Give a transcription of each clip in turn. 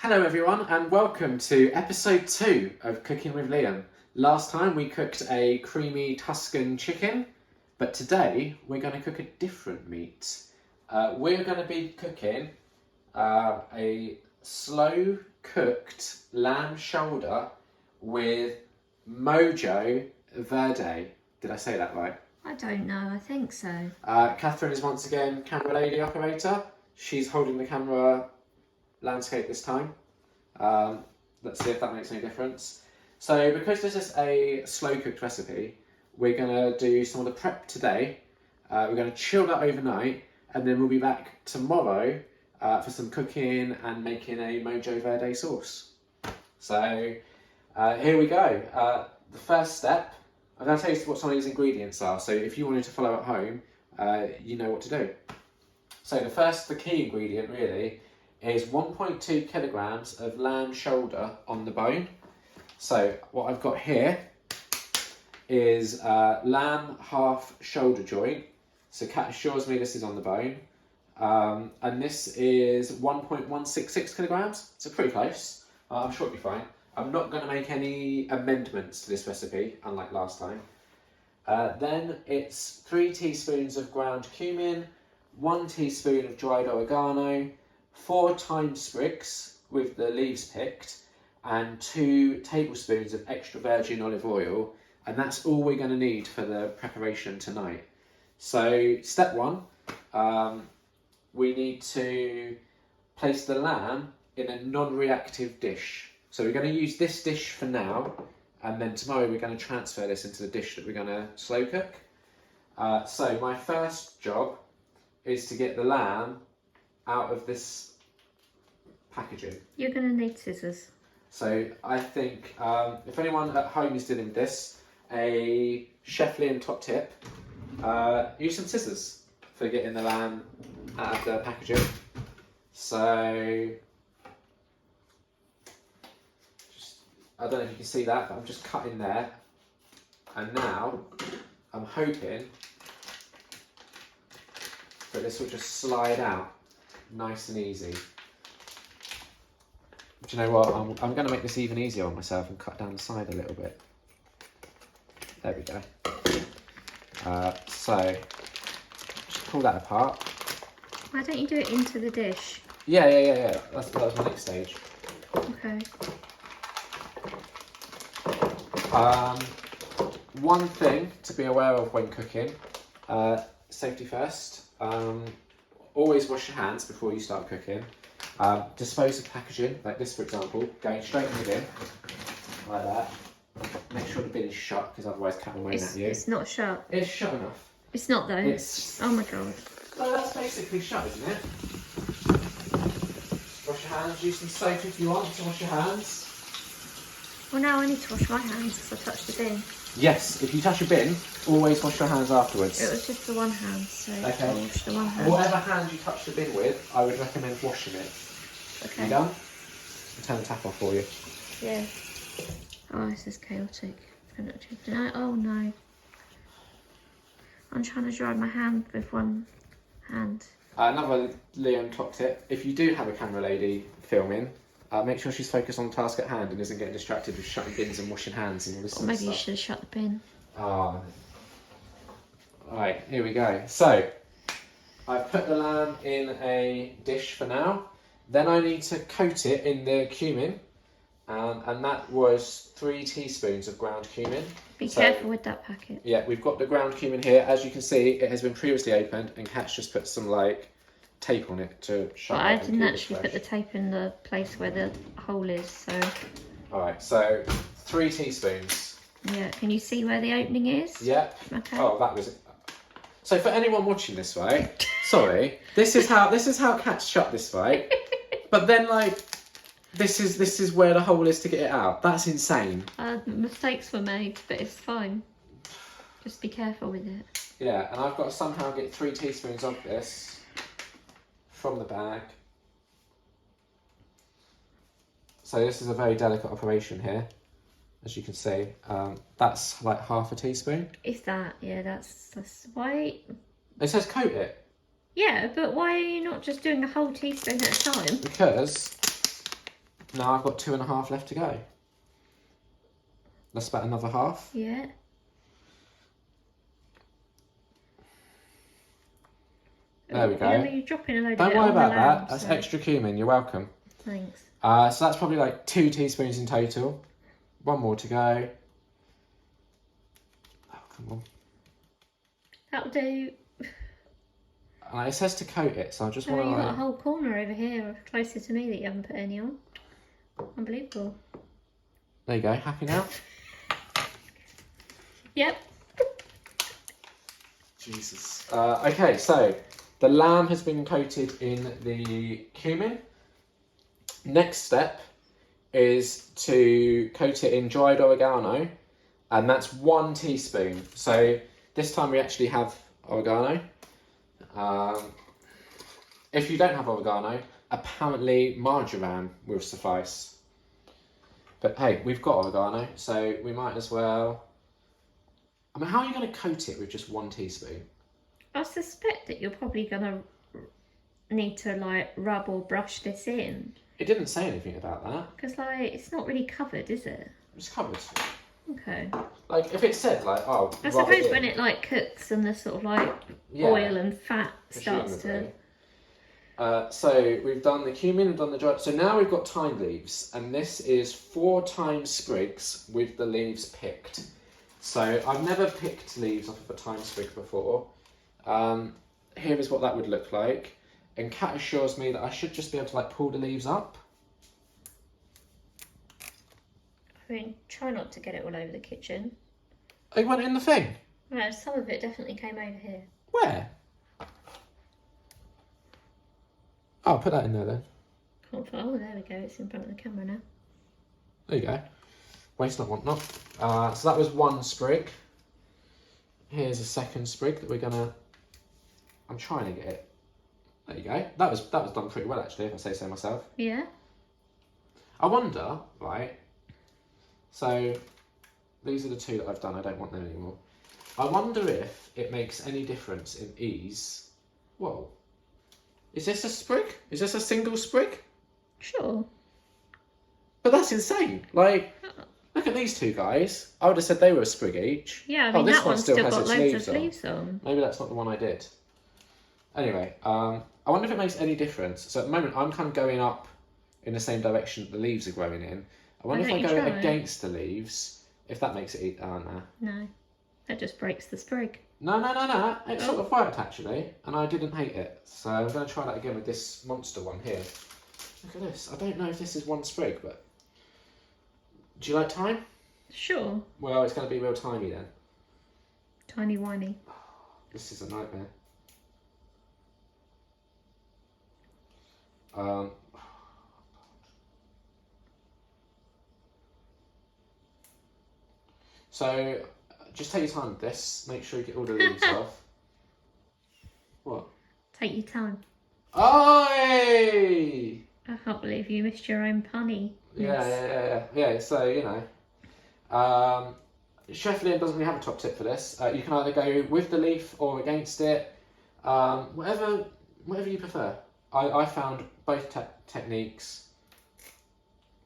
Hello everyone and welcome to episode 2 of Cooking with Liam. Last time we cooked a creamy Tuscan chicken, but today we're going to cook a different meat. We're going to be cooking a slow cooked lamb shoulder with Mojo Verde. Did I say that right? I don't know, I think so. Catherine is once again camera lady operator. She's holding the camera landscape this time. Let's see if that makes any difference. So because this is a slow cooked recipe, we're going to do some of the prep today. We're going to chill that overnight and then we'll be back tomorrow for some cooking and making a Mojo Verde sauce. So here we go. The first step, I'm going to tell you what some of these ingredients are. So if you wanted to follow at home, you know what to do. So the key ingredient really is 1.2 kilograms of lamb shoulder on the bone. So what I've got here is lamb half shoulder joint. So Kat assures me this is on the bone. And this is 1.166 kilograms. So pretty close. I'm sure it'll be fine. I'm not going to make any amendments to this recipe, unlike last time. Then it's 3 teaspoons of ground cumin, 1 teaspoon of dried oregano, 4 thyme sprigs with the leaves picked, and 2 tablespoons of extra virgin olive oil, and that's all we're going to need for the preparation tonight. So step 1, we need to place the lamb in a non-reactive dish. So we're going to use this dish for now, and then tomorrow we're going to transfer this into the dish that we're going to slow cook. So my first job is to get the lamb out of this packaging. You're going to need scissors. So I think if anyone at home is doing this, a Chef Liam top tip, use some scissors for getting the lamb out of the packaging. So I don't know if you can see that, but I'm just cutting there. And now I'm hoping that this will just slide out nice and easy. Do you know what? I'm going to make this even easier on myself and cut down the side a little bit. There we go. So just pull that apart. Why don't you do it into the dish? Yeah. That was my next stage. Okay. One thing to be aware of when cooking, safety first. Always wash your hands before you start cooking. Dispose of packaging, like this for example, going straight in the bin, like that. Make sure the bin is shut, because otherwise Cat will moan at you. It's not shut. It's shut enough. It's not though. It's... Oh my god. Well, that's basically shut, isn't it? Wash your hands, use some soap if you want to wash your hands. Well, now I need to wash my hands because I touched the bin. Yes, if you touch a bin, always wash your hands afterwards. It was just the one hand, so okay. I'll wash the one hand. Whatever hand you touch the bin with, I would recommend washing it. Okay. You done? I'll turn the tap off for you. Yeah. Oh, this is chaotic. Oh no. I'm trying to dry my hand with one hand. Another Liam top tip, if you do have a camera lady filming, make sure she's focused on the task at hand and isn't getting distracted with shutting bins and washing hands and all this sort of stuff. Maybe you should have shut the bin. Oh. Alright, here we go. So, I've put the lamb in a dish for now. Then I need to coat it in the cumin. And that was 3 teaspoons of ground cumin. Be careful with that packet. Yeah, we've got the ground cumin here. As you can see, it has been previously opened and Kat's just put some tape on it to shut it. But I didn't actually put the tape in the place where the hole is, so... Alright, so 3 teaspoons. Yeah, can you see where the opening is? Yep. Okay. Oh, that was it. So for anyone watching this, right? Sorry, this is how Kat's shut this, right? But then this is where the hole is to get it out. That's insane. Mistakes were made, but it's fine. Just be careful with it. Yeah, and I've got to somehow get 3 teaspoons of this from the bag. So this is a very delicate operation here, as you can see. That's like half a teaspoon. If that, yeah, that's why. It says coat it. Yeah, but why are you not just doing a whole teaspoon at a time? Because Now I've got 2.5 left to go. That's about another half. Yeah. There we go. Remember, you're dropping a load Don't of it worry on the about lamb, that. That's so- extra cumin. You're welcome. Thanks. So that's probably like 2 teaspoons in total. 1 more to go. Oh, come on. That'll do. It says to coat it, so I just Oh, want to you've got a like... whole corner over here closer to me that you haven't put any on. Unbelievable. There you go. Happy now? Yep. Jesus. Okay, so the lamb has been coated in the cumin. Next step is to coat it in dried oregano, and that's 1 teaspoon. So this time we actually have oregano. If you don't have oregano, apparently marjoram will suffice. But hey, we've got oregano, so we might as well... I mean, how are you going to coat it with just 1 teaspoon? I suspect that you're probably going to need to like rub or brush this in. It didn't say anything about that. Because like, it's not really covered, is it? It's covered. Okay. Like, if it said, like, oh, I rub it suppose in, when it like cooks and the sort of like yeah, oil and fat starts to... presumably. So we've done the cumin, we've done the dry... So now we've here thyme leaves, and this is 4 times sprigs with the leaves picked. So I've never picked leaves off of a thyme sprig before. Here is what that would look like. And Kat assures me that I should just be able to like pull the leaves up. I mean, try not to get it all over the kitchen. They went in the thing. No, some of it definitely came over here. Where? Oh, I'll put that in there then. Oh, there we go. It's in front of the camera now. There you go. Waste not, want not. So that was 1 sprig. Here's a 2nd sprig that we're gonna... I'm trying to get it. There you go. That was done pretty well actually, if I say so myself. Yeah. I wonder, right? So these are the 2 that I've done. I don't want them anymore. I wonder if it makes any difference in ease. Whoa. Is this a sprig? Is this a single sprig? Sure. But that's insane. Like, look at these 2 guys. I would have said they were a sprig each. Yeah, I mean, this that one's still got its loads of leaves on. Maybe that's not the one I did. Anyway, I wonder if it makes any difference. So at the moment, I'm kind of going up in the same direction that the leaves are growing in. I wonder if I go against the leaves, if that makes it... Oh, no. No, that just breaks the sprig. No. It sort of worked, actually, and I didn't hate it. So I'm going to try that again with this monster one here. Look at this. I don't know if this is 1 sprig, but... Do you like thyme? Sure. Well, it's going to be real tiny then. Tiny whiny. This is a nightmare. So, just take your time with this. Make sure you get all the leaves off. What? Take your time. Oi! I can't believe you missed your own punny. Yeah, so, you know. Chef Liam doesn't really have a top tip for this. You can either go with the leaf or against it. Whatever you prefer. I found both techniques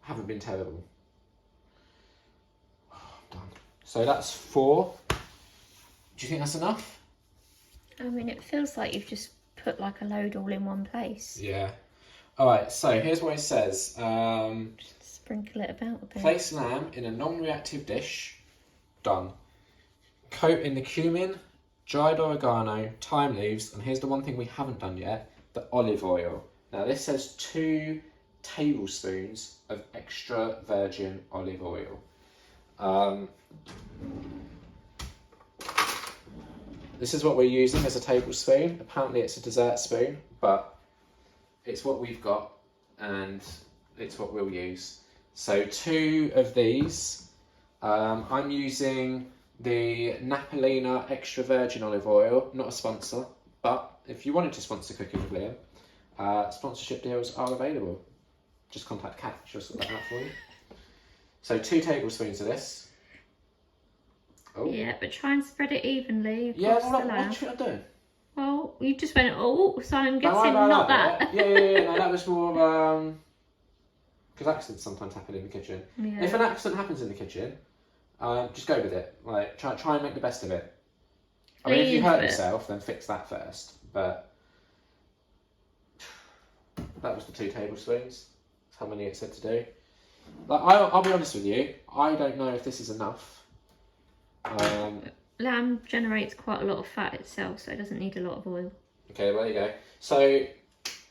haven't been terrible. Oh, I'm done. So that's 4. Do you think that's enough? I mean, it feels like you've just put like a load all in one place. Yeah. Alright, so here's what it says. Just sprinkle it about a bit. Place lamb in a non-reactive dish. Done. Coat in the cumin, dried oregano, thyme leaves, and here's the one thing we haven't done yet, the olive oil. Now this says 2 tablespoons of extra virgin olive oil. This is what we're using as a tablespoon. Apparently it's a dessert spoon, but it's what we've got and it's what we'll use. So 2 of these. I'm using the Napolina extra virgin olive oil, not a sponsor, but if you wanted to sponsor Cooking with Liam, sponsorship deals are available. Just contact Kat, she'll sort that out for you. So 2 tablespoons of this. Oh. Yeah, but try and spread it evenly across Yeah, the lamb. what should I do? Well, you just went, oh, so I'm guessing not that. Yeah, no, that was more because accidents sometimes happen in the kitchen. Yeah. If an accident happens in the kitchen, just go with it. Like try and make the best of it. I mean, if you hurt yourself, then fix that first. But that was the 2 tablespoons. That's how many it said to do. Like I'll be honest with you, I don't know if this is enough. Lamb generates quite a lot of fat itself, so it doesn't need a lot of oil. Okay, there you go. So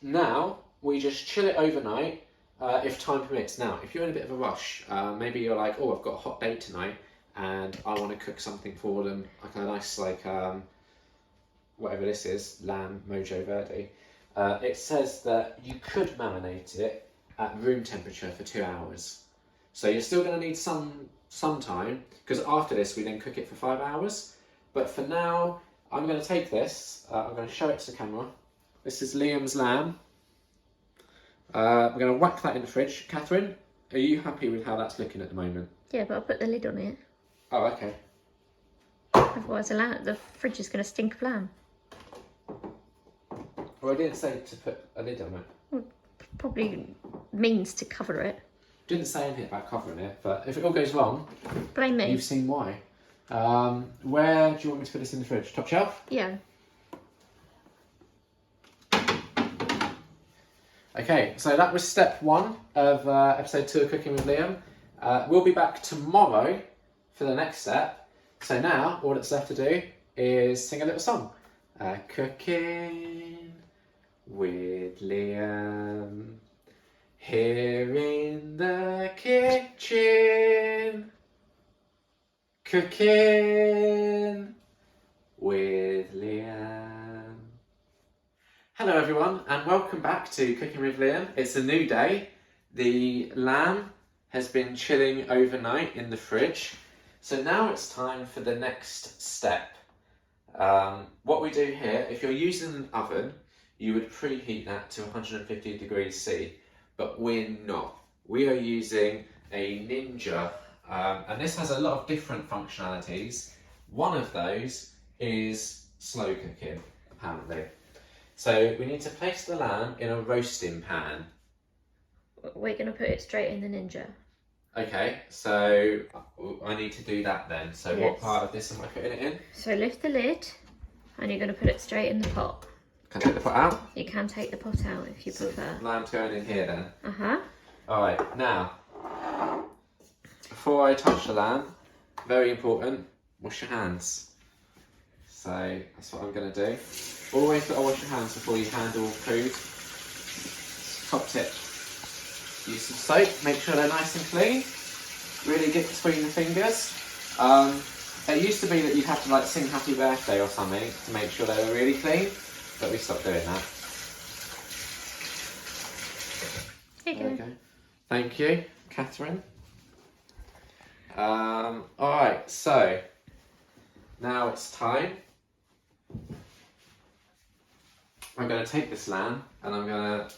now we just chill it overnight, if time permits. Now, if you're in a bit of a rush, maybe you're like, oh, I've got a hot date tonight, and I want to cook something for them, like a nice, like, whatever this is, lamb Mojo Verde. It says that you could marinate it at room temperature for 2 hours. So you're still going to need some time, because after this we then cook it for 5 hours. But for now, I'm going to take this, I'm going to show it to the camera. This is Liam's lamb. We're going to whack that in the fridge. Catherine, are you happy with how that's looking at the moment? Yeah, but I'll put the lid on it. Oh, okay. Otherwise the fridge is going to stink of lamb. Well, I didn't say to put a lid on it. Well, probably means to cover it. Didn't say anything about covering it, but if it all goes wrong, blame me. You've seen why. Where do you want me to put this in the fridge? Top shelf? Yeah. Okay, so that was step 1 of episode 2 of Cooking with Liam. We'll be back tomorrow for the next step. So now, all that's left to do is sing a little song. Cooking with Liam, here in the kitchen. Cooking with Liam. Hello everyone, and welcome back to Cooking with Liam. It's a new day. The lamb has been chilling overnight in the fridge. So now it's time for the next step. What we do here, if you're using an oven, you would preheat that to 150 degrees C, but we're not. We are using a Ninja, and this has a lot of different functionalities. One of those is slow cooking, apparently. So we need to place the lamb in a roasting pan. We're going to put it straight in the Ninja. Okay, so I need to do that then. So yes. What part of this am I putting it in? So lift the lid and you're going to put it straight in the pot. Can I take the pot out? You can take the pot out if you prefer. Lamb's going in here then? Uh-huh. Alright, now, before I touch the lamb, very important, wash your hands. So that's what I'm going to do. Always got to wash your hands before you handle food. Top tip. Use some soap, make sure they're nice and clean. Really get between the fingers. It used to be that you'd have to like sing happy birthday or something to make sure they were really clean, but we stopped doing that. There you go. Thank you, Catherine. Alright, so now it's time. I'm going to take this lamb and I'm going to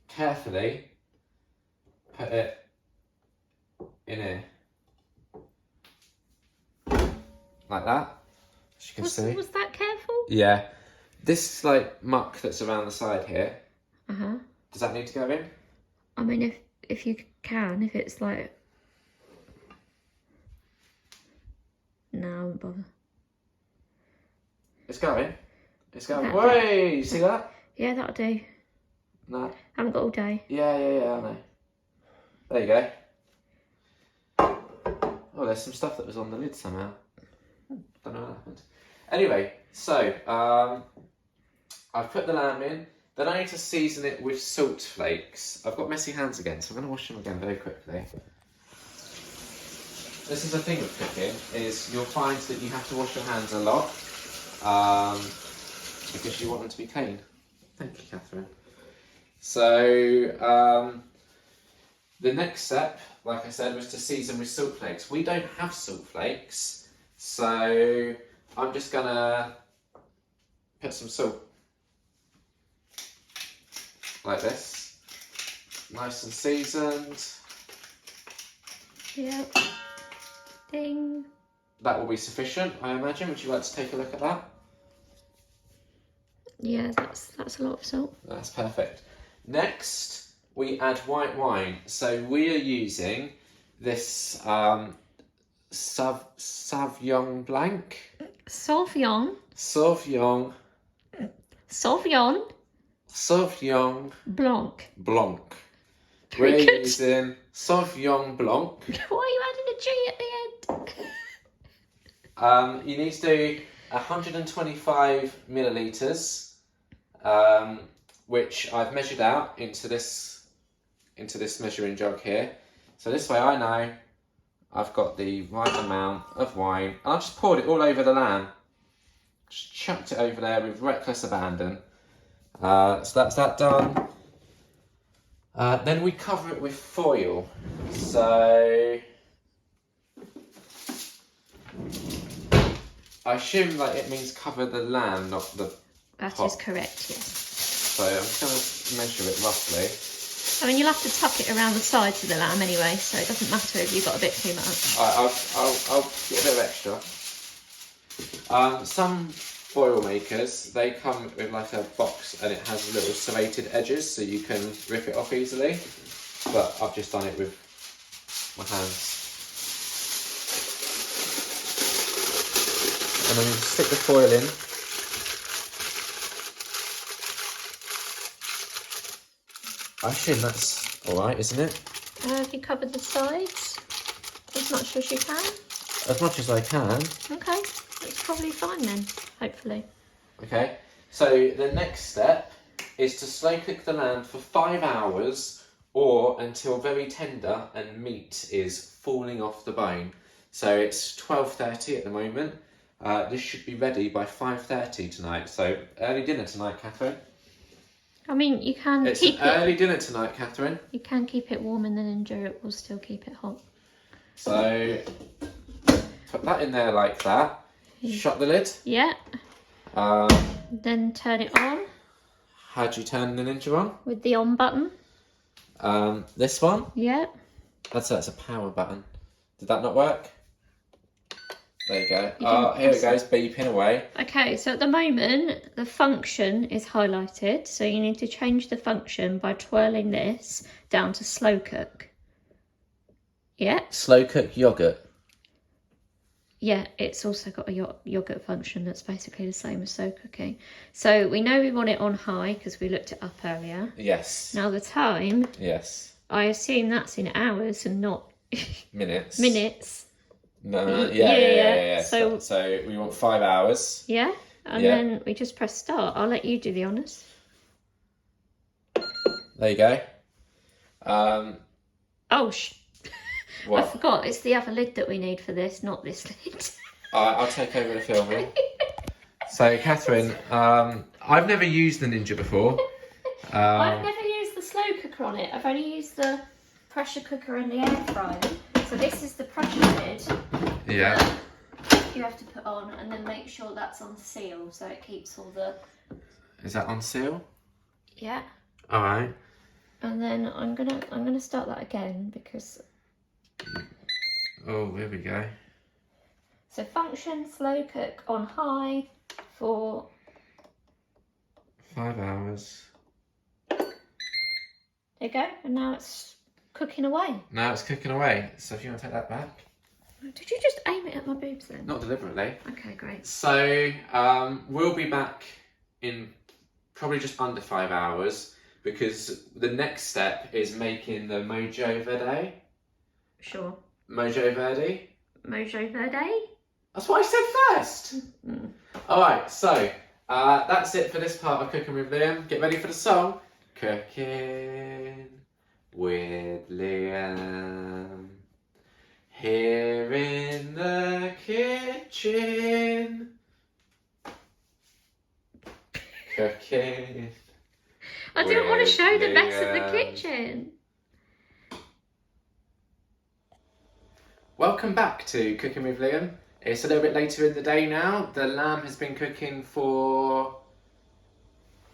carefully put it in here. Like that, as you can see. Was that careful? Yeah. This like muck that's around the side here, Uh-huh. does that need to go in? I mean, if you can, if it's like... No, I won't bother. It's going. It's going. That'll Wait, you see that? Yeah, that'll do. No. Haven't got all day. Yeah, I know. There you go. Oh, there's some stuff that was on the lid somehow. Don't know what happened. Anyway, so I've put the lamb in. Then I need to season it with salt flakes. I've got messy hands again, so I'm going to wash them again very quickly. This is the thing with cooking, is you'll find that you have to wash your hands a lot because you want them to be clean. Thank you, Catherine. So the next step, like I said, was to season with salt flakes. We don't have salt flakes, so I'm just going to put some salt. Like this. Nice and seasoned. Yep. Ding. That will be sufficient, I imagine. Would you like to take a look at that? Yeah, that's a lot of salt. That's perfect. Next, we add white wine. So we are using this Sauvignon Blanc. Sauvignon. Sauvignon. Sauvignon Sauvignon Blanc. Blanc. Very We're good. using Sauvignon Blanc. Why are you adding a G at the end? You need to do 125 millilitres, which I've measured out into this measuring jug here. So this way I know I've got the right amount of wine. And I just poured it all over the lamb. Just chucked it over there with reckless abandon. So that's that done. Then we cover it with foil. So I assume that it means cover the lamb, not the That pot. is correct, yes. So I'm just going to measure it roughly. I mean, you'll have to tuck it around the sides of the lamb anyway, so it doesn't matter if you've got a bit too much. I'll get a bit of extra. Some foil makers, they come with like a box and it has little serrated edges so you can rip it off easily. But I've just done it with my hands. And then you stick the foil in. I assume that's alright, isn't it? Have you covered the sides as much as you can? As much as I can. Okay, that's probably fine then, hopefully. Okay, so the next step is to slow cook the lamb for 5 hours or until very tender and meat is falling off the bone. So it's 12:30 at the moment. This should be ready by 5:30 tonight. So early dinner tonight, Catherine. I mean, you can It's keep an early dinner tonight, Catherine. You can keep it warm and then endure it will still keep it hot. So put that in there like that. Shut the lid. Yeah. Um, Then turn it on how do you turn the Ninja on? with the on button. This one. Yeah. That's a power button. Did that not work? There you go. You Oh, can here it press goes, beeping away. Okay, so at the moment, the function is highlighted. So you need to change the function by twirling this down to slow cook. Yeah. Slow cook yogurt. Yeah, it's also got a yogurt function that's basically the same as slow cooking. So we know we want it on high because we looked it up earlier. Yes. Now the time, Yes. I assume that's in hours and not Minutes. minutes. No. Yeah. Yeah. So- So we want 5 hours. Yeah, and Yeah. then we just press start. I'll let you do the honours. There you go. Oh, I What? forgot. It's the other lid that we need for this, not this lid. I'll take over the filming. So, Catherine, I've never used the Ninja before. I've never used the slow cooker on it. I've only used the pressure cooker and the air fryer. So this is the pressure lid. Yeah. You have to put on and then make sure that's on seal so it keeps all the... Is that on seal? Yeah. All right. And then I'm gonna start that again because... Oh, here we go. So function slow cook on high for 5 hours. there you go, and now it's cooking away. Now it's cooking away. So if you want to take that back. Did you just aim it at my boobs then? Not deliberately. Okay, great. So we'll be back in probably just under 5 hours because the next step is making the Mojo Verde. Sure. Mojo Verde. Mojo Verde? That's what I said first. Alright, so that's it for this part of Cooking with Liam. Get ready for the song. Cooking with Liam. Here in the kitchen. Cooking. I didn't want to with show the mess of Liam. the kitchen. Welcome back to Cooking with Liam. It's a little bit later in the day now. The lamb has been cooking for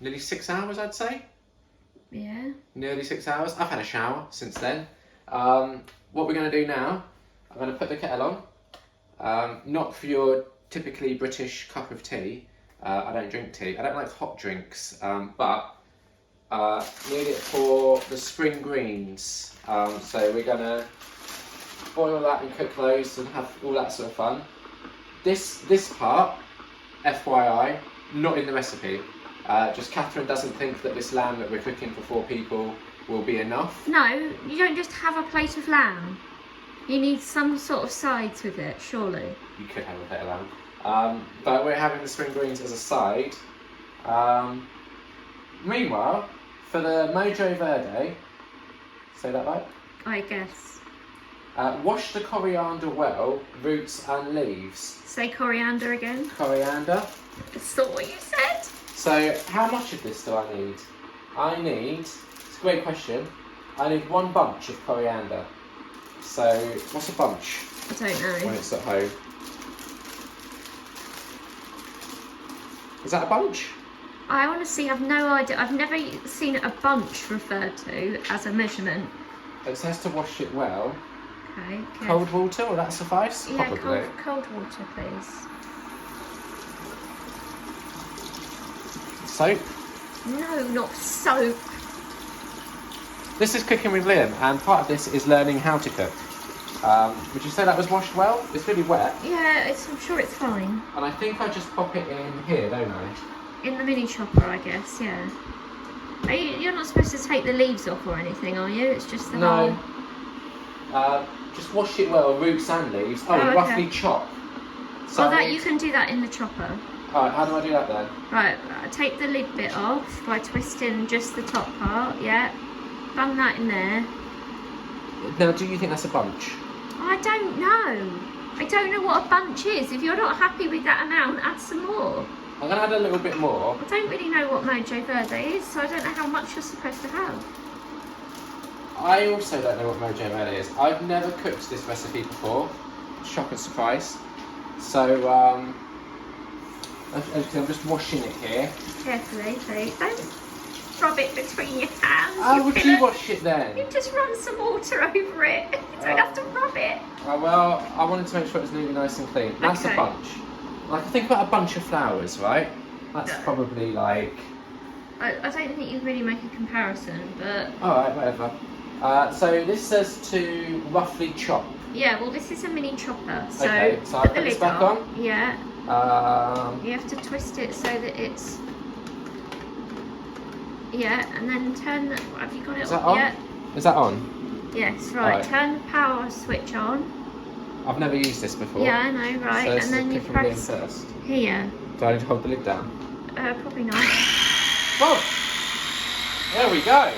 nearly 6 hours, I'd say. Yeah. Nearly 6 hours. I've had a shower since then. What we're going to do now, I'm going to put the kettle on. Not for your typically British cup of tea. I don't drink tea. I don't like hot drinks. But Need it for the spring greens. So we're gonna boil that and cook those and have all that sort of fun. This part, FYI, not in the recipe. Just Catherine doesn't think that this lamb that we're cooking for 4 people will be enough. No, you don't just have a plate of lamb. You need some sort of sides with it, surely. You could have a bit of lamb. But we're having the spring greens as a side. Meanwhile, for the Mojo Verde, say that right? I guess. Wash the coriander well, roots and leaves. Say coriander again. Coriander. That's not what you said. So, how much of this do I need? It's a great question. I need 1 bunch of coriander. So, what's a bunch? I don't know. When it's at home. Is that a bunch? I honestly have no idea. I've never seen a bunch referred to as a measurement. It says to wash it well. Okay. Cold water, will that suffice? Yeah, Probably. cold water, please. Soap? No, not soap. This is Cooking with Liam, and part of this is learning how to cook. Would you say that was washed well? It's really wet. Yeah, I'm sure it's fine. And I think I just pop it in here, don't I? In the mini chopper, I guess, yeah. You're not supposed to take the leaves off or anything, are you? It's just the whole... No. Just wash it well, roots and leaves. Oh, okay. Roughly chop. So Oh, that you can do that in the chopper. Alright, how do I do that then? Right, take the lid bit off by twisting just the top part, yeah. Bung that in there. Now, do you think that's a bunch? I don't know. I don't know what a bunch is. If you're not happy with that amount, add some more. I'm going to add a little bit more. I don't really know what Mojo Verde is, so I don't know how much you're supposed to have. I also don't know what Mojo Verde is. I've never cooked this recipe before. Shock and surprise. So, I'm just washing it here. Carefully, please. Don't rub it between your hands. How would you wash it then? You just run some water over it. You don't have to rub it. Well, I wanted to make sure it was really nice and clean. That's Okay. a bunch. Like, think about a bunch of flowers, right? That's Yeah. probably like... I don't think you really make a comparison, but... Alright, whatever. So this says to roughly chop. Yeah, well, this is a mini chopper, so... Okay, so I put the put this lid back on? Yeah. Um, You have to twist it so that it's... Yeah, and then turn the... Have you got it is that on? Yeah. Is that on? Yes, right. Right. Turn the power switch on. I've never used this before. Yeah, I know, right. So And then you Cooking with Liam press first. here. Do I need to hold the lid down? Probably not. Oh! There we go!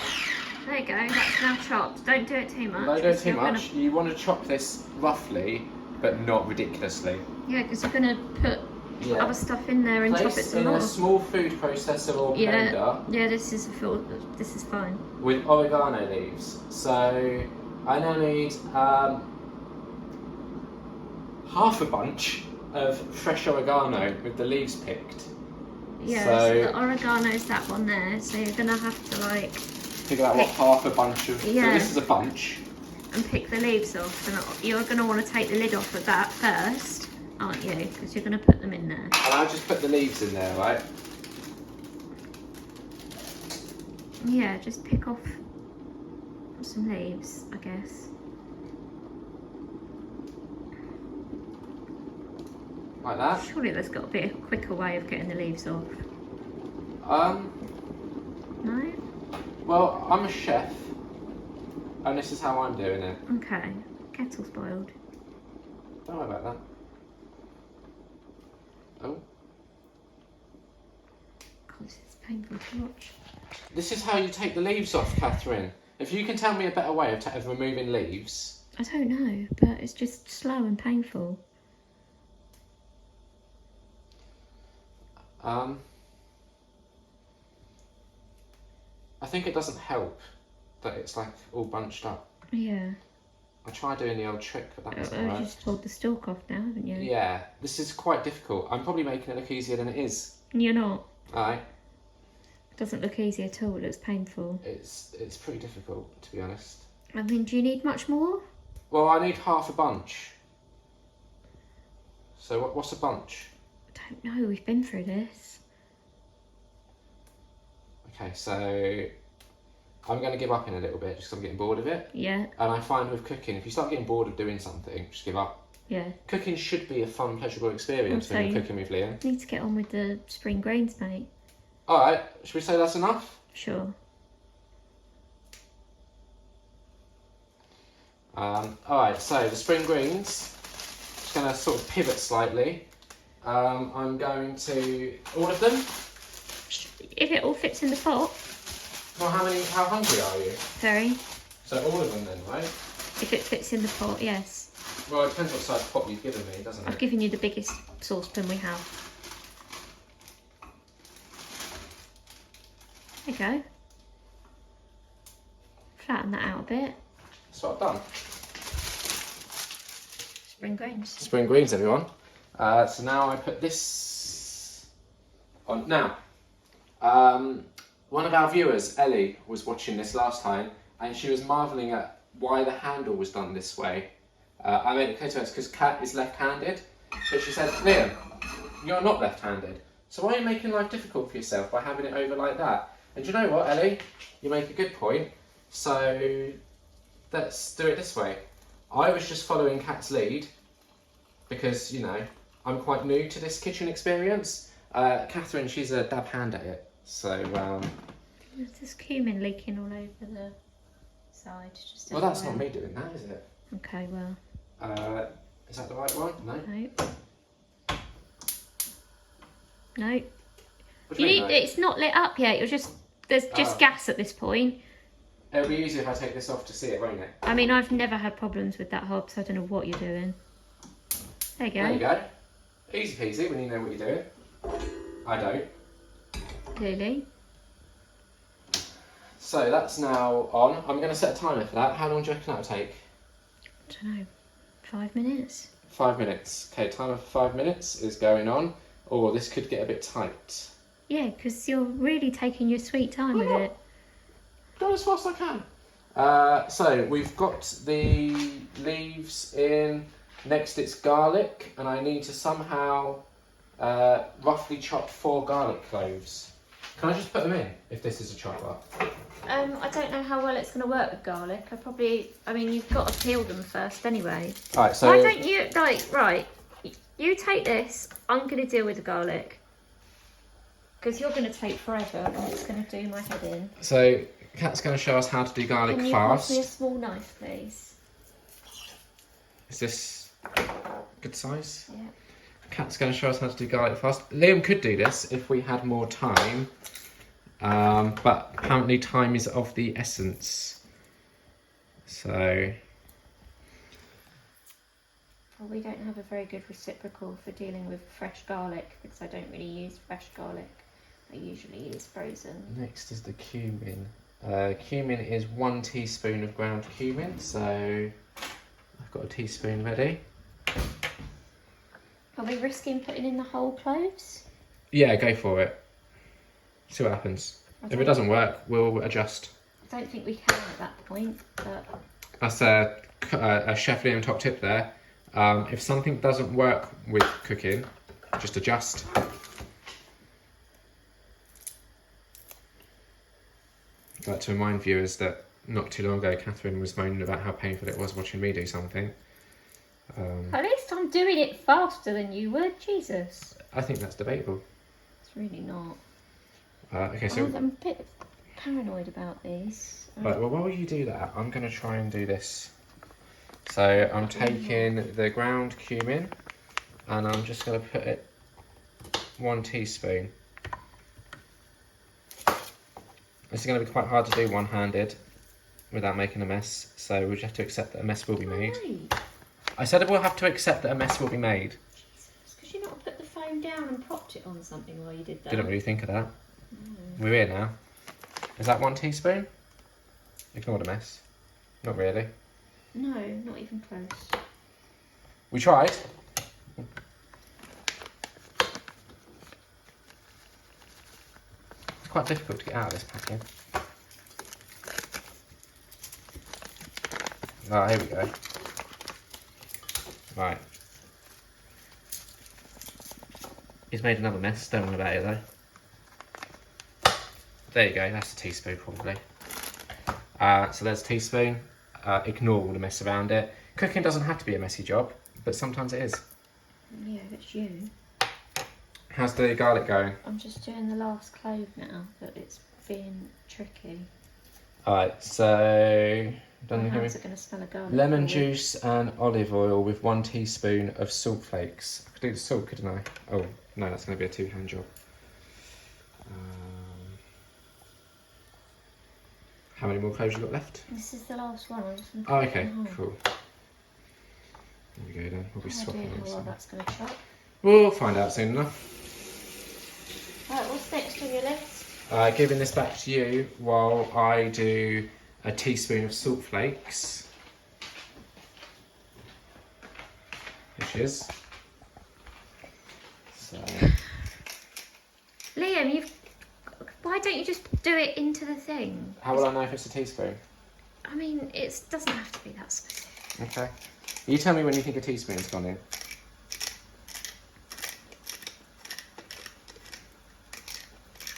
There you go, that's now chopped. Don't do it too much. Don't do it 'cause too you're much. You want to chop this roughly, but not ridiculously. Yeah, because you're going to put Yeah. other stuff in there and chop it Place some in more. a small food processor or blender Yeah, this is fine. with oregano leaves. So I now need half a bunch of fresh oregano with the leaves picked. Yeah, So- so the oregano's that one there, so you're going to have to like Figure out what half a bunch of. So Yeah. this is a bunch. and pick the leaves off, and you're going to want to take the lid off of that first, aren't you? Because you're going to put them in there. And I'll just put the leaves in there, right? Yeah, just pick off some leaves, I guess. Like that. Surely there's got to be a quicker way of getting the leaves off. No? Well, I'm a chef, and this is how I'm doing it. Okay. Kettle's boiled. Don't worry about that. Oh. God, this is painful to watch. This is how you take the leaves off, Catherine. If you can tell me a better way of removing leaves. I don't know, but it's just slow and painful. I think it doesn't help that it's like all bunched up. Yeah. I tried doing the old trick, but that wasn't You right. just pulled the stalk off now, haven't you? Yeah, this is quite difficult. I'm probably making it look easier than it is. You're not. Aye. It doesn't look easy at all. It looks painful. It's pretty difficult, to be honest. I mean, do you need much more? Well, I need half a bunch. So what's a bunch? I don't know. We've been through this. Okay, so I'm going to give up in a little bit just because I'm getting bored of it. Yeah. And I find with cooking, if you start getting bored of doing something, just give up. Yeah. Cooking should be a fun, pleasurable experience Also, when you're cooking with Liam. Need to get on with the spring greens, mate. Alright, should we say that's enough? Sure. Alright, so the spring greens, just going to sort of pivot slightly. I'm going to, all of them? If it all fits in the pot. Well, how hungry are you? Very. So all of them then, right? If it fits in the pot, yes. Well, it depends what size pot you've given me, doesn't I've it? given you the biggest saucepan we have. There you go. Flatten that out a bit. That's what I've done. Spring greens. Spring greens, everyone. So now I put this on. Now, one of our viewers, Ellie, was watching this last time, and she was marvelling at why the handle was done this way. I made it clear to her because Kat is left-handed, but she said, Liam, you're not left-handed, so why are you making life difficult for yourself by having it over like that? And do you know what, Ellie? You make a good point. So let's do it this way. I was just following Kat's lead because, you know, I'm quite new to this kitchen experience. Catherine, she's a dab hand at it. So, There's this cumin leaking all over the side. Just well, that's not me doing that, is it? Okay, well. Is that the right one? No. No. No. What do you mean, no? It's not lit up yet. There's just gas at this point. It'll be easier if I take this off to see it, won't it? I mean, I've never had problems with that hob, so I don't know what you're doing. There you go. There you go. Easy peasy when you know what you're doing. I don't. Clearly. So that's now on. I'm going to set a timer for that. How long do you reckon that'll take? I don't know. 5 minutes? 5 minutes. Okay, timer for 5 minutes is going on. Or this could get a bit tight. Yeah, because you're really taking your sweet time with it. Go as fast as I can. So we've got the leaves in. Next it's garlic, and I need to somehow roughly chop 4 garlic cloves. Can I just put them in if this is a chopper? I don't know how well it's going to work with garlic. I mean, you've got to peel them first anyway. Alright, so... Why don't you, right, you take this, I'm going to deal with the garlic. Because you're going to take forever, and it's going to do my head in. So, Kat's going to show us how to do garlic Can you fast. pass me a small knife, please? Is this good size? Yeah. Kat's going to show us how to do garlic fast. Liam could do this if we had more time. But apparently time is of the essence. So... Well, we don't have a very good reciprocal for dealing with fresh garlic, because I don't really use fresh garlic. I usually use frozen. Next is the cumin. Cumin is 1 teaspoon of ground cumin, so I've got a teaspoon ready. Are we risking putting in the whole cloves? Yeah, go for it. See what happens. If it doesn't work, we'll adjust. I don't think we can at that point, but... That's a Chef Liam top tip there. If something doesn't work with cooking, just adjust. I'd like to remind viewers that not too long ago, Catherine was moaning about how painful it was watching me do something. At least I'm doing it faster than you were, Jesus. I think that's debatable. It's really not. Okay, so... I'm a bit paranoid about these. Right, well, while you do that, I'm going to try and do this. So I'm taking the ground cumin, and I'm just going to put it 1 teaspoon. This is going to be quite hard to do one-handed without making a mess, so we'll just have to accept that a mess will be made. Right. I said we'll have to accept that a mess will be made. Because you not put the phone down and propped it on something while you did that. Didn't really think of that. We're here now. Is that 1 teaspoon? Ignore the mess. Not really. No, not even close. We tried. It's quite difficult to get out of this packing. Oh, here we go. Right. He's made another mess, don't worry about it though. There you go, that's a teaspoon probably. So there's a teaspoon. Ignore all the mess around it. Cooking doesn't have to be a messy job, but sometimes it is. Yeah, it's you. How's the garlic going? I'm just doing the last clove now, but it's being tricky. Alright, so My hands are going to smell of garlic. lemon juice and olive oil with 1 teaspoon of salt flakes. I could do the salt, couldn't I? Oh, no, that's going to be a 2-hand job. How many more cloves you got left? This is the last one. I'm just going to Oh, okay, cool. There we go then. We'll be swapping how them. well that's going to chop. We'll find out soon enough. Right, what's next on your list? Giving this back to you while I do a teaspoon of salt flakes. Which is. So. Liam, why don't you just do it into the thing? How will I know if it's a teaspoon? I mean, it doesn't have to be that specific. Okay. You tell me when you think a teaspoon's gone in.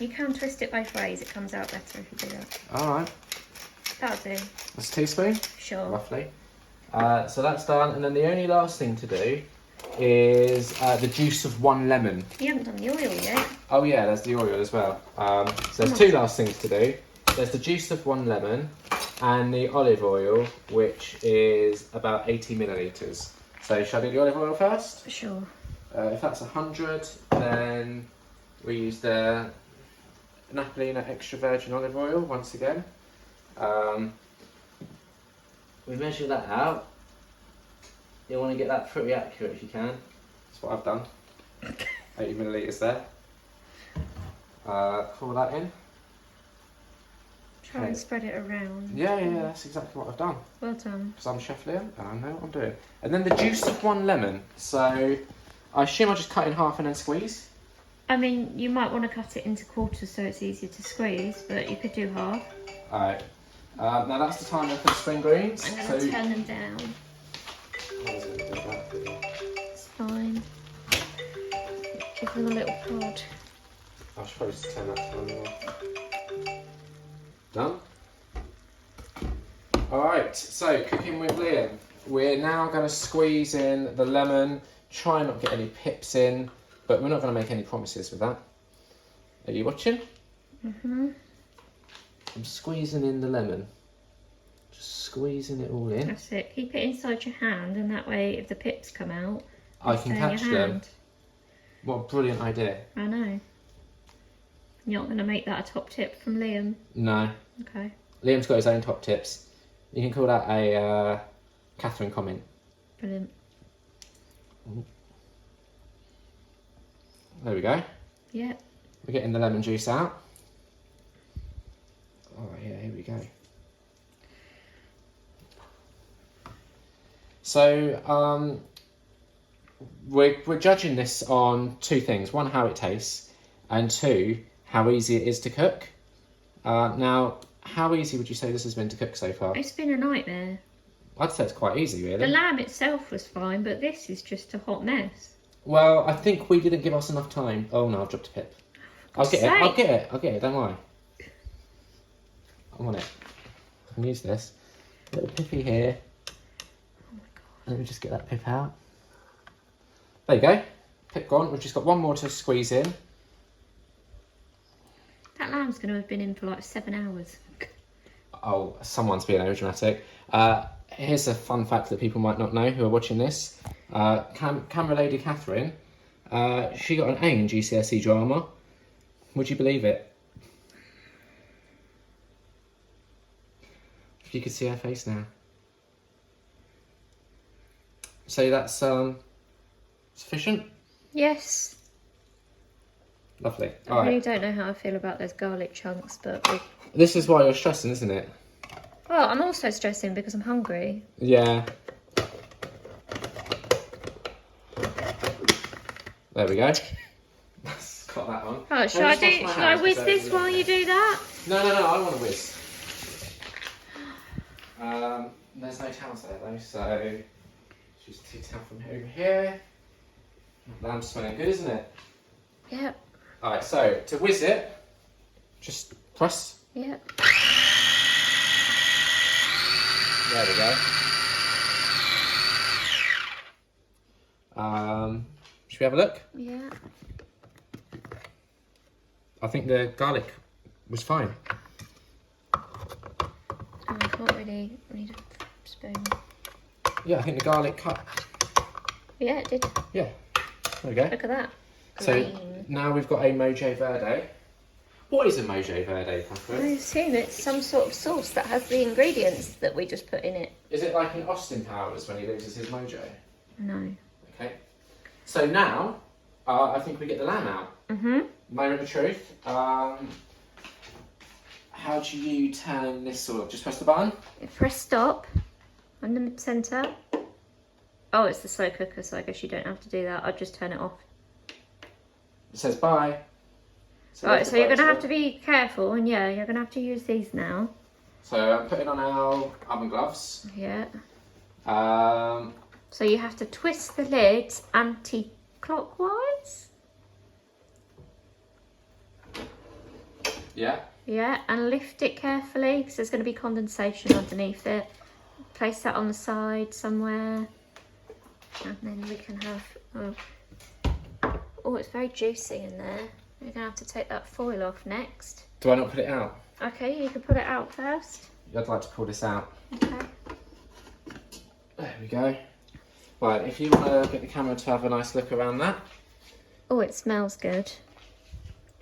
You can twist it both ways. It comes out better if you do that. Alright. That'll do. That's a teaspoon? Sure. Roughly. So that's done. And then the only last thing to do is the juice of 1 lemon. You haven't done the oil yet. Oh yeah, there's the oil as well. So there's 2 last things to do. There's the juice of 1 lemon and the olive oil, which is about 80 millilitres. So shall I do the olive oil first? Sure. If that's 100, then we use the Napolina extra virgin olive oil once again. We measure that out. You want to get that pretty accurate if you can. That's what I've done. 80 millilitres there. Pour that in. Try and spread it around. Yeah, that's exactly what I've done. Well done. Because I'm Chef Liam and I know what I'm doing. And then the juice of 1 lemon. So I assume I just cut in half and then squeeze. I mean, you might want to cut it into quarters so it's easier to squeeze, but you could do half. Alright. Now that's the time for the spring greens. I'm going to turn them down. So, It's fine. Give them a little prod. I should probably just turn that time off. Done? Alright, so cooking with Liam. We're now going to squeeze in the lemon, try not to get any pips in, but we're not going to make any promises with that. Are you watching? Mm-hmm. I'm squeezing in the lemon. Just squeezing it all in. That's it. Keep it inside your hand, and that way if the pips come out, I can catch them. What a brilliant idea. I know. You're not going to make that a top tip from Liam? No. Okay. Liam's got his own top tips. You can call that a Catherine comment. Brilliant. There we go. Yep. We're getting the lemon juice out. Oh yeah, here we go. So we're judging this on 2 things. 1, how it tastes, and 2, how easy it is to cook. Now, how easy would you say this has been to cook so far? It's been a nightmare. I'd say it's quite easy, really. The lamb itself was fine, but this is just a hot mess. Well, I think we didn't give us enough time. Oh no, I've dropped a pip. I'll get it, don't worry. I'm on it. I can use this. A little pippy here. Oh my god. Let me just get that pip out. There you go. Pip gone. We've just got 1 more to squeeze in. That lamb's going to have been in for like 7 hours. Oh, someone's being overdramatic. Here's a fun fact that people might not know who are watching this. Camera lady Catherine, she got an A in GCSE drama. Would you believe it? If you could see her face now. So that's sufficient? Yes. Lovely. I really don't know how I feel about those garlic chunks, but... This is why you're stressing, isn't it? Well, I'm also stressing because I'm hungry. Yeah. There we go. Got that one. Right, should I whiz this while you do that? No, I want to whiz. There's no towels there though, so just 2 towels from over here. Lamb's smelling good, isn't it? Yep. Alright, so to whiz it, just Press. Yeah. There we go. Should we have a look? Yeah. I think the garlic was fine. I can't really need a spoon. Yeah, I think the garlic cut. Yeah, it did. Yeah. There we go. Look at that. So Green. now we've got a Mojo Verde. What is a Mojo Verde, I Catherine? assume it's some sort of sauce that has the ingredients that we just put in it. Is it like in Austin Powers when he loses his mojo? No. Okay. So now, I think we get the lamb out. Moment of truth. How do you turn this sort of? Just press the button? Press stop on the centre. Oh, it's the slow cooker, so I guess you don't have to do that. I'll just turn it off. It says bye. Right, so you're going to have to be careful, and yeah, you're going to have to use these now. So I'm putting on our oven gloves. Yeah. Um, So you have to twist the lid anti-clockwise. yeah. Yeah, and lift it carefully because there's going to be condensation underneath it. Place that on the side somewhere. And then we can have... Oh, it's very juicy in there. You're going to have to take that foil off next. Do I not put it out? Okay, you can put it out first. I'd like to pull this out. Okay. There we go. Right, if you want to get the camera to have a nice look around that. Oh, it smells good.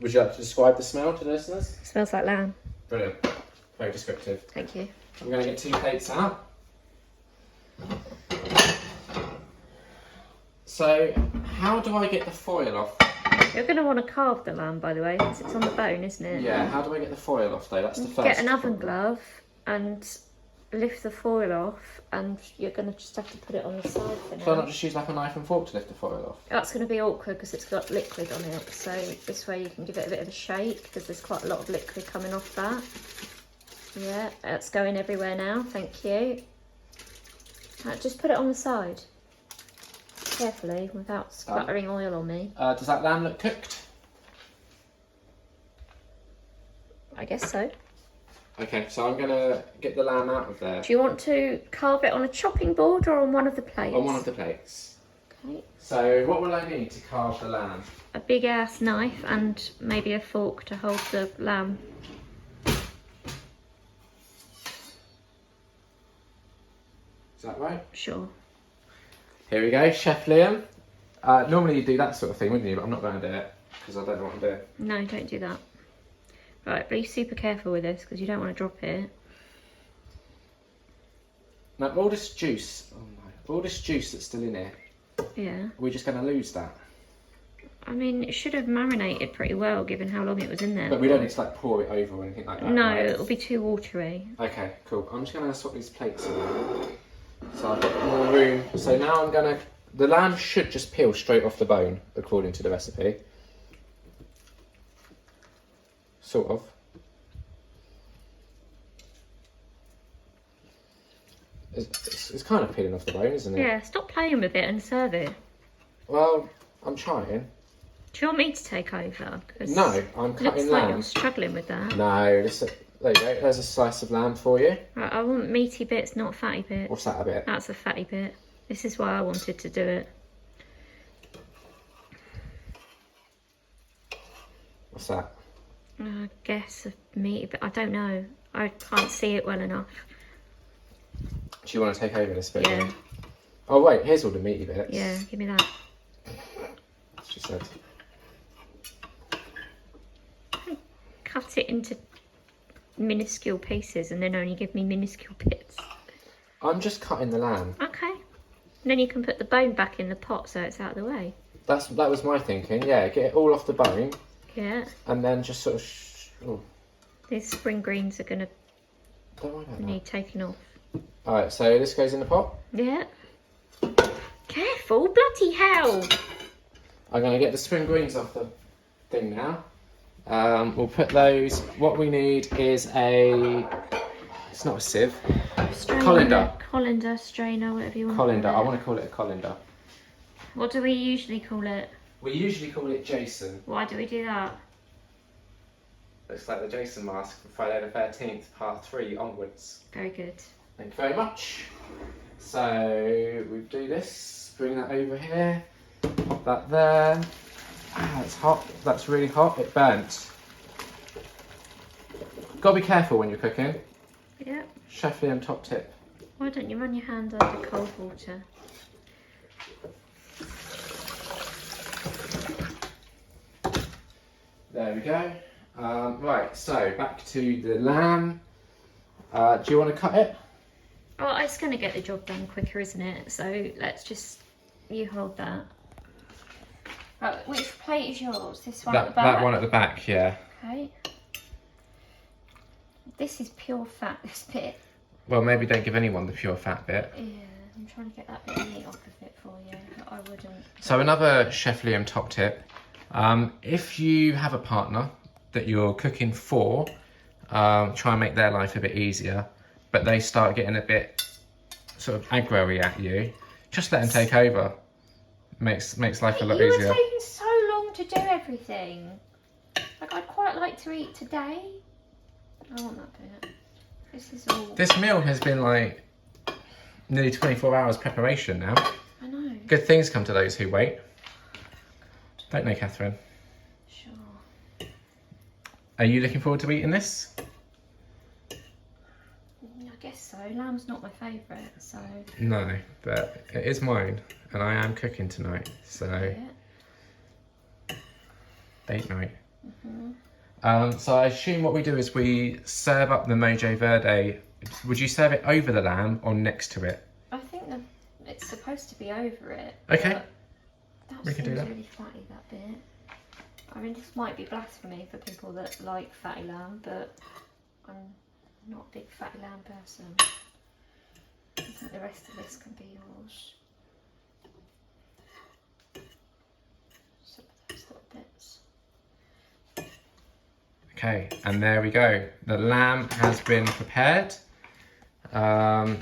Would you like to describe the smell to the listeners? It smells like lamb. Brilliant. Very descriptive. Thank you. I'm going to get 2 plates out. So, how do I get the foil off? You're going to want to carve the lamb, by the way, because it's on the bone, isn't it? Yeah, how do I get the foil off though? That's the first. Get an oven glove and lift the foil off, and you're going to just have to put it on the side for now. Should I not just use like a knife and fork to lift the foil off? That's going to be awkward because it's got liquid on it, so this way you can give it a bit of a shake because there's quite a lot of liquid coming off that. Yeah, that's going everywhere now, thank you. Right, just put it on the side. Carefully, without splattering oil on me. Does that lamb look cooked? I guess so. Okay, so I'm going to get the lamb out of there. Do you want to carve it on a chopping board or on one of the plates? On one of the plates. Okay. So what will I need to carve the lamb? A big ass knife and maybe a fork to hold the lamb. Is that right? Sure. Here we go, Chef Liam. Normally you do that sort of thing, wouldn't you? But I'm not going to do it because I don't know what I'm doing. No, don't do that. Right, be super careful with this because you don't want to drop it. Now all this juice, all this juice that's still in here, Yeah. we're just going to lose that. I mean, it should have marinated pretty well given how long it was in there. But we don't need to like pour it over or anything like that. No, right? it'll be too watery. Okay, cool. I'm just going to swap these plates around. So I've got more room. So now I'm going to... The lamb should just peel straight off the bone, according to the recipe. Sort of. It's kind of peeling off the bone, isn't it? Yeah, stop playing with it and serve it. Well, I'm trying. Do you want me to take over? 'Cause No, I'm it cutting looks like lamb. you're struggling with that. No, there you go. There's a slice of lamb for you. Right, I want meaty bits, not fatty bits. What's that a bit? That's a fatty bit. This is why I wanted to do it. What's that? I guess a meaty bit. I don't know. I can't see it well enough. Do you want to take over this bit? Yeah. then? Oh wait, here's all the meaty bits. Yeah, give me that. She said. Cut it into minuscule pieces and then only give me minuscule bits. I'm just cutting the lamb. Okay. And then you can put the bone back in the pot so it's out of the way. That was my thinking. Yeah, get it all off the bone Yeah. and then just sort of. Oh, These spring greens are going to don't worry about that. need taking off. All right, so this goes in the pot. Yeah. Careful, bloody hell! I'm going to get the spring greens off the thing now. We'll put those. What we need is a. It's not a sieve. Strainer, Colander. Colander, strainer, whatever you want. Colander. To I call it. want to call it a colander. What do we usually call it? We usually call it Jason. Why do we do that? Looks like the Jason mask from Friday the 13th, part 3 onwards. Very good. Thank you very much. So we do this, bring that over here, pop that there. Ah, it's hot. That's really hot. It burnt. Gotta be careful when you're cooking. Yeah. Chef Liam top tip. Why don't you run your hand under cold water? There we go. Right, so back to the lamb. Do you want to cut it? Oh, it's going to get the job done quicker, isn't it? So let's just, you hold that. Right, which plate is yours? This one at the back? That one at the back, yeah. Okay. This is pure fat, this bit. Well, maybe don't give anyone the pure fat bit. Yeah, I'm trying to get that bit of meat off of it for you. I wouldn't. So another Chef Liam top tip. If you have a partner that you're cooking for, try and make their life a bit easier, but they start getting a bit sort of aggro-y at you, just let them take over. Makes life a lot easier. You were taking so long to do everything. Like, I'd quite like to eat today. I want that bit. This is all... This meal has been like nearly 24 hours preparation now. I know. Good things come to those who wait. Don't they, Catherine? Sure. Are you looking forward to eating this? I guess so. Lamb's not my favourite, so... No, but it is mine, and I am cooking tonight, so... Yeah. Date night. Mm-hmm. So I assume what we do is we serve up the Mojo Verde. Would you serve it over the lamb or next to it? I think that it's supposed to be over it. Okay. That We can do seems that. really fatty, that bit. I mean, this might be blasphemy for people that like fatty lamb, but I'm not a big fatty lamb person. I think the rest of this can be yours. Some of those little bits. Okay, and there we go. The lamb has been prepared. Do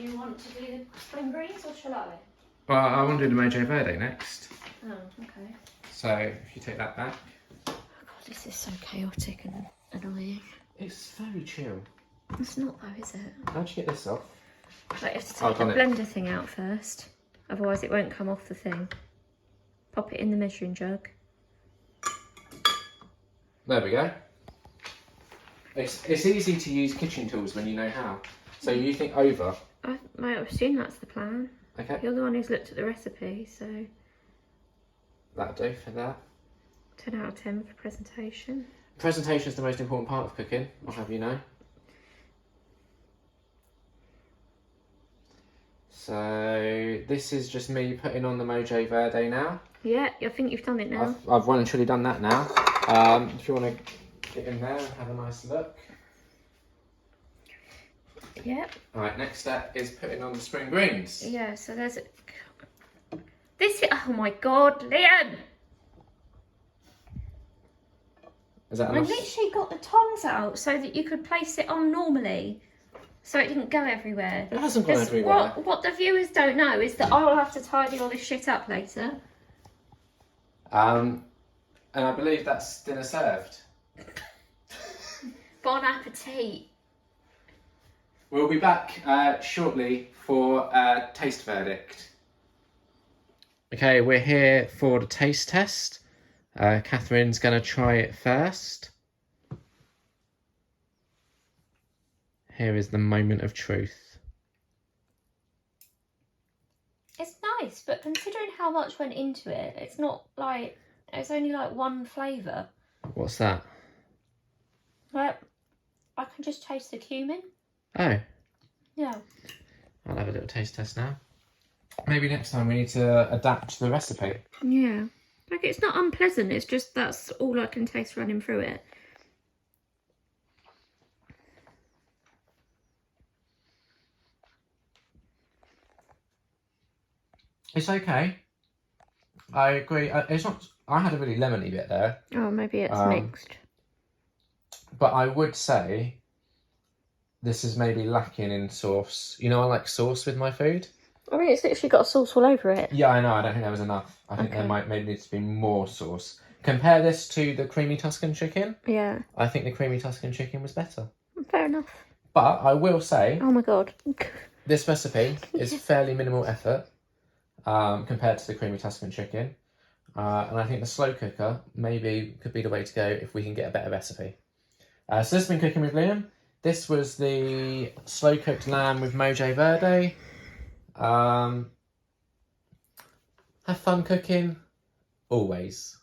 you want to do the spring greens or shall I? Well, I want to do the Mojo Verde next. Oh, okay. So if you take that back. Oh god, this is so chaotic and annoying. It's very chill. It's not though, is it? How'd you get this off? Like, you have to Oh, take the got it. blender thing out first, otherwise it won't come off the thing. Pop it in the measuring jug. There we go. It's easy to use kitchen tools when you know how. So you think over. I might assume that's the plan. Okay. You're the one who's looked at the recipe, so That'll do for that. 10 out of 10 for presentation. Presentation is the most important part of cooking, I'll have you know. So this is just me putting on the Mojo Verde now. Yeah, I think you've done it now. I've well and truly done that now. If you want to get in there and have a nice look. Yep. Alright, next step is putting on the spring greens. Yeah, so there's this. Oh my god, Liam! Is that I enough? literally got the tongs out so that you could place it on normally, so it didn't go everywhere. It hasn't gone 'Cause everywhere. What the viewers don't know is that I will have to tidy all this shit up later. And I believe that's dinner served. Bon appetit. We'll be back shortly for a taste verdict. Okay, we're here for the taste test. Catherine's going to try it first. Here is the moment of truth. It's nice, but considering how much went into it, it's not like, it's only like one flavour. What's that? Like, I can just taste the cumin. Oh, Yeah. I'll have a little taste test now. Maybe next time we need to adapt the recipe. Yeah. Like, it's not unpleasant, it's just that's all I can taste running through it. It's okay. I agree. It's not. I had a really lemony bit there, Oh, maybe it's mixed. but I would say this is maybe lacking in sauce. You know, I like sauce with my food. I mean, it's literally got a sauce all over it. Yeah, I know. I don't think there was enough. I think there Okay. might maybe need to be more sauce Compare this to the creamy Tuscan chicken. Yeah. I think the creamy Tuscan chicken was better. Fair enough. But I will say, Oh my god. this recipe is fairly minimal effort compared to the creamy Tuscan chicken. And I think the slow cooker maybe could be the way to go if we can get a better recipe. So this has been Cooking with Liam. This was the slow cooked lamb with Mojo Verde. Have fun cooking, always.